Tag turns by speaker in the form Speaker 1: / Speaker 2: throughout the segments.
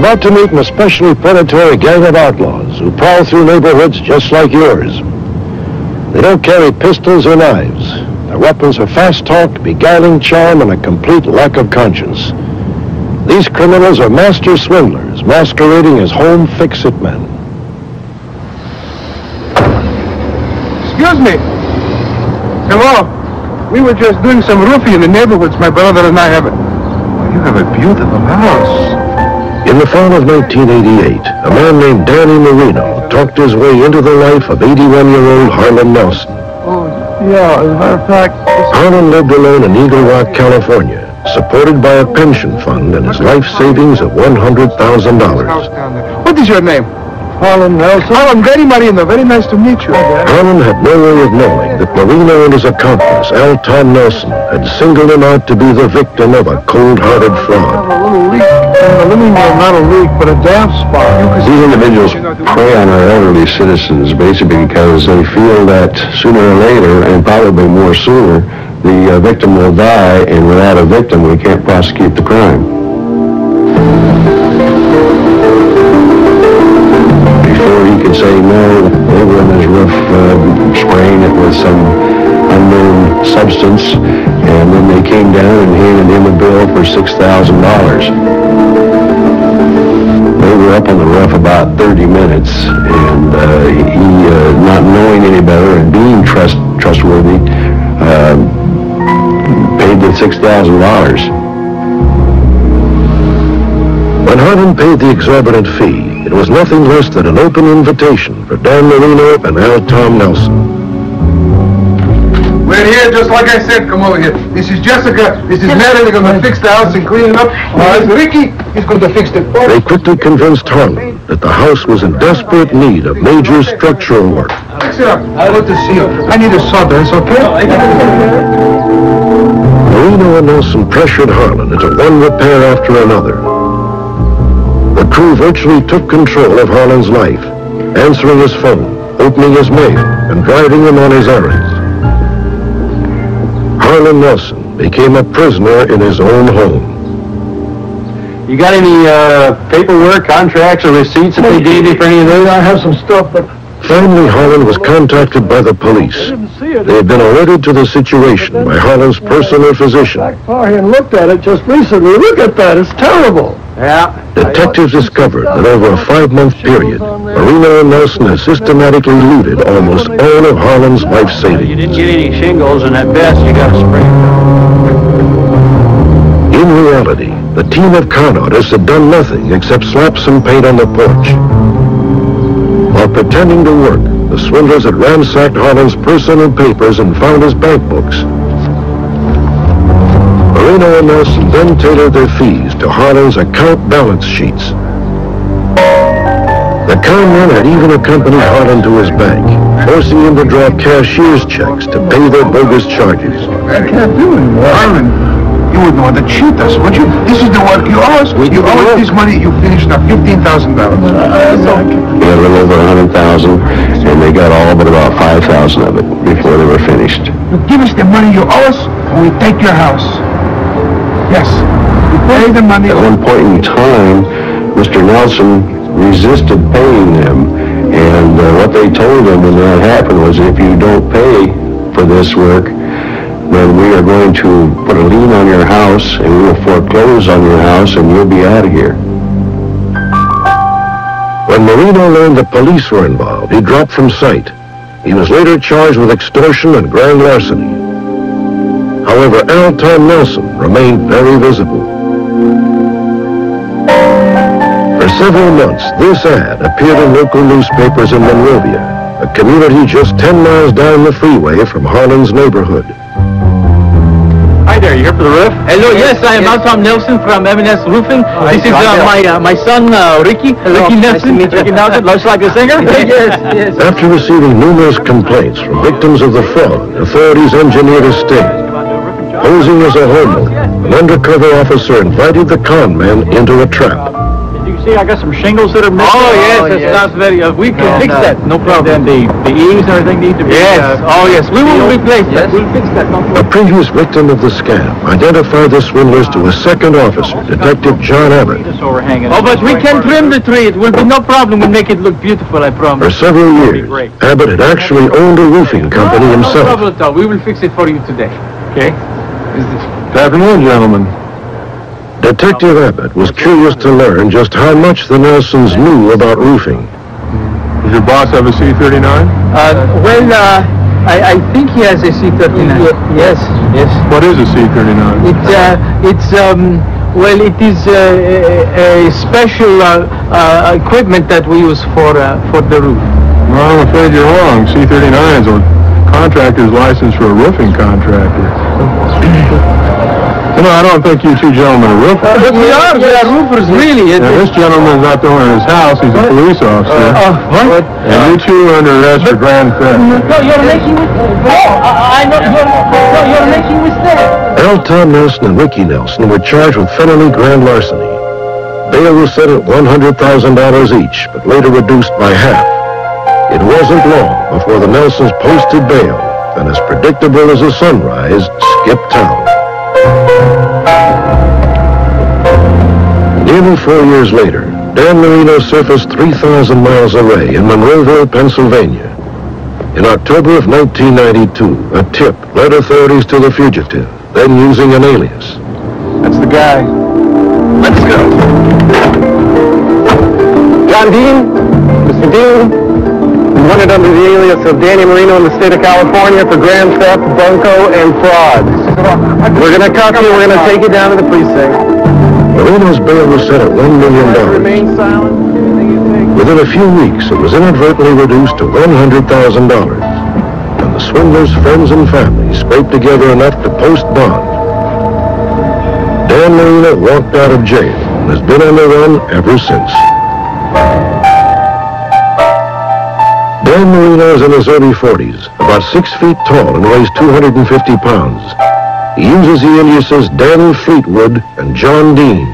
Speaker 1: about to meet an especially predatory gang of outlaws who prowl through neighborhoods just like yours. They don't carry pistols or knives. Their weapons are fast talk, beguiling charm, and a complete lack of conscience. These criminals are master swindlers, masquerading as home fix-it men.
Speaker 2: Excuse me. Hello. We were just doing some roofing in the neighborhoods. My brother and I have it. Oh, you have a beautiful house.
Speaker 1: In the fall of 1988, a man named Danny Marino talked his way into the life of 81-year-old Harlan Nelson.
Speaker 2: Oh, yeah, as a matter of fact...
Speaker 1: Harlan lived alone in Eagle Rock, California, supported by a pension fund and his life savings of $100,000.
Speaker 2: What is your name? Harlan Nelson. Harlan, very Marino. Very nice to meet you.
Speaker 1: Harlan had no way of knowing that Marino and his accomplice, Al Tom Nelson, had singled him out to be the victim of a cold-hearted fraud.
Speaker 2: A little leak. Not a leak, but a damp spot.
Speaker 3: These individuals prey on our elderly citizens basically because they feel that sooner or later, and probably more sooner, the victim will die, and without a victim, we can't prosecute the crime. Before he could say no, they were in his roof spraying it with some unknown substance, and then they came down and handed him a bill for $6,000. They were up on the roof about 30 minutes, and he, not knowing any better and being trustworthy, paid the $6,000.
Speaker 1: When Harlan paid the exorbitant fee, it was nothing less than an open invitation for Dan Marino and Al Tom Nelson.
Speaker 2: We're here just like I said. Come over here. This is Jessica. This is Mary. They're going to fix the house and clean it up. This is Ricky. He's going to fix the porch.
Speaker 1: They quickly convinced Harlan that the house was in desperate need of major structural work.
Speaker 2: Fix it up. I'd like to see you. I need a sawdust, okay?
Speaker 1: Marino and Nelson pressured Harlan into one repair after another. The crew virtually took control of Harlan's life, answering his phone, opening his mail, and driving him on his errands. Harlan Nelson became a prisoner in his own home.
Speaker 3: You got any paperwork, contracts, or receipts that they gave you for any of those?
Speaker 2: I have some stuff, but...
Speaker 1: Finally, Harlan was contacted by the police. They had been alerted to the situation by Harlan's personal physician.
Speaker 2: I back here and looked at it just recently. Look at that. It's terrible.
Speaker 3: Yeah.
Speaker 1: Detectives discovered that over a 5-month period, Marino and Nelson had systematically looted almost all of Harlan's life savings.
Speaker 3: You didn't get any shingles, and at best you got a spray.
Speaker 1: In reality, the team of con artists had done nothing except slap some paint on the porch. While pretending to work, the swindlers had ransacked Harlan's personal papers and found his bank books. Marino and Nelson then tailored their fees to Harlan's account balance sheets. The con men had even accompanied Harlan to his bank, forcing him to draw cashier's checks to pay their bogus charges.
Speaker 2: I can't do it anymore. Harlan, you wouldn't want to cheat us, would you? This is the one you owe us. You owe us this money. You finished up $15,000.
Speaker 3: We had a little over $100,000, and they got all but about $5,000 of it before they were finished.
Speaker 2: You give us the money you owe us, and we take your house. Yes. You pay the money.
Speaker 3: At one point in time, Mr. Nelson resisted paying them, and what they told him when that happened was, if you don't pay for this work, then we are going to put a lien on your house, and we will foreclose on your house, and you'll be out of here.
Speaker 1: When Marino learned the police were involved, he dropped from sight. He was later charged with extortion and grand larceny. However, Al Tom Nelson remained very visible. For several months, this ad appeared in local newspapers in Monrovia, a community just 10 miles down the freeway from Harlan's neighborhood.
Speaker 3: Hi there, you here for the roof?
Speaker 4: Hello, yes, I am Al Tom Nelson from M&S Roofing. This is my son, Ricky. Ricky Nelson. Ricky Nelson, looks like a singer. Yes.
Speaker 1: After receiving numerous complaints from victims of the fraud, authorities engineered a sting. Posing as a homeowner, an undercover officer invited the con men into a trap.
Speaker 4: see, I got some shingles that are missing.
Speaker 2: Oh, yes,
Speaker 4: that's very. We can
Speaker 2: And,
Speaker 4: fix that, no problem. And then the eaves and everything need to be.
Speaker 2: Yes. Oh, yes. We will replace that.
Speaker 4: We'll fix that. No
Speaker 1: A
Speaker 4: problem.
Speaker 1: previous victim of the scam identified the swindlers to a second officer, Detective John Abbott.
Speaker 4: This overhanging.
Speaker 2: Oh, but we can trim the tree. It will be no problem. We'll make it look beautiful, I
Speaker 1: For
Speaker 2: promise.
Speaker 1: several years,
Speaker 4: great.
Speaker 1: Abbott had actually owned a roofing company
Speaker 2: No
Speaker 1: himself.
Speaker 2: problem at all. We will fix it for you today.
Speaker 4: Okay.
Speaker 3: Good afternoon, gentlemen.
Speaker 1: Detective Abbott was curious to learn just how much the Nelsons knew about roofing.
Speaker 3: Does your boss have a C-39?
Speaker 2: I think he has a C-39. Yes.
Speaker 3: What is a C-39?
Speaker 2: It is a special equipment that we use for the roof.
Speaker 3: Well, I'm afraid you're wrong. C-39 is a contractor's license for a roofing contractor. You know, I don't think you two gentlemen are roofers.
Speaker 2: But we are roofers, really.
Speaker 3: Now, this gentleman's not the owner of his house. He's a police officer.
Speaker 2: What?
Speaker 3: And you two are under arrest for grand theft.
Speaker 2: No, you're making mistake. I know you're making mistake.
Speaker 1: Al Tom Nelson and Ricky Nelson were charged with felony grand larceny. Bail was set at $100,000 each, but later reduced by half. It wasn't long before the Nelsons posted bail, and as predictable as a sunrise, skipped town. Nearly 4 years later, Dan Marino surfaced 3,000 miles away in Monroeville, Pennsylvania. In October of 1992, a tip led authorities to the fugitive, then using an alias.
Speaker 3: That's the guy.
Speaker 1: Let's go.
Speaker 3: John Dean? Mr. Dean? Wanted under the alias of Danny Marino in the state of California for grand theft, bunco, and fraud. We're going to cuff you. We're going to take you down to the precinct.
Speaker 1: Marino's bail was set at $1 million.
Speaker 3: Remain silent.
Speaker 1: Within a few weeks, it was inadvertently reduced to $100,000. And the swindler's friends and family scraped together enough to post bond. Dan Marino walked out of jail and has been on the run ever since. Dan Marino is in his early 40s, about 6 feet tall and weighs 250 pounds. He uses the aliases Danny Fleetwood and John Dean.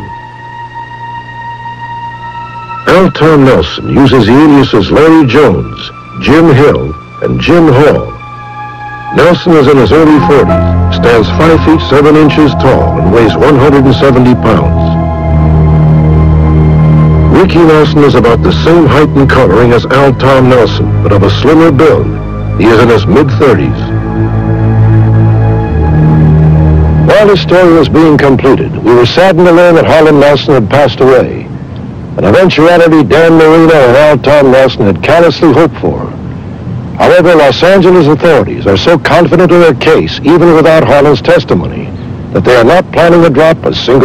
Speaker 1: Al Tom Nelson uses the aliases Larry Jones, Jim Hill, and Jim Hall. Nelson is in his early 40s, stands 5 feet 7 inches tall, and weighs 170 pounds. Ricky Nelson is about the same height and coloring as Al Tom Nelson, but of a slimmer build. He is in his mid-30s. While his story was being completed, we were saddened to learn that Harlan Nelson had passed away, an eventuality Dan Marino and Al Tom Nelson had callously hoped for. However, Los Angeles authorities are so confident in their case, even without Harlan's testimony, that they are not planning to drop a single